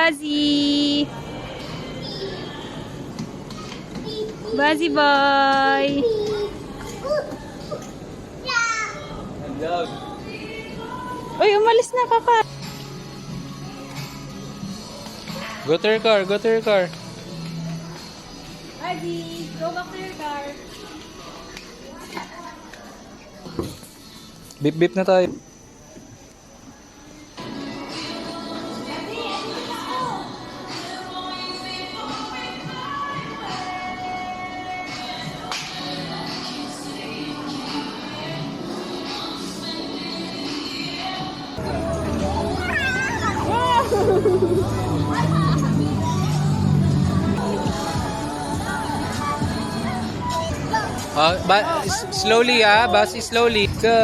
Buzzy! Buzzy boy! Uy, umalis na papa! Go to your car, go to your car. Buzzy, go back to your car. Beep beep na tayo. Slowly bus slowly. Go.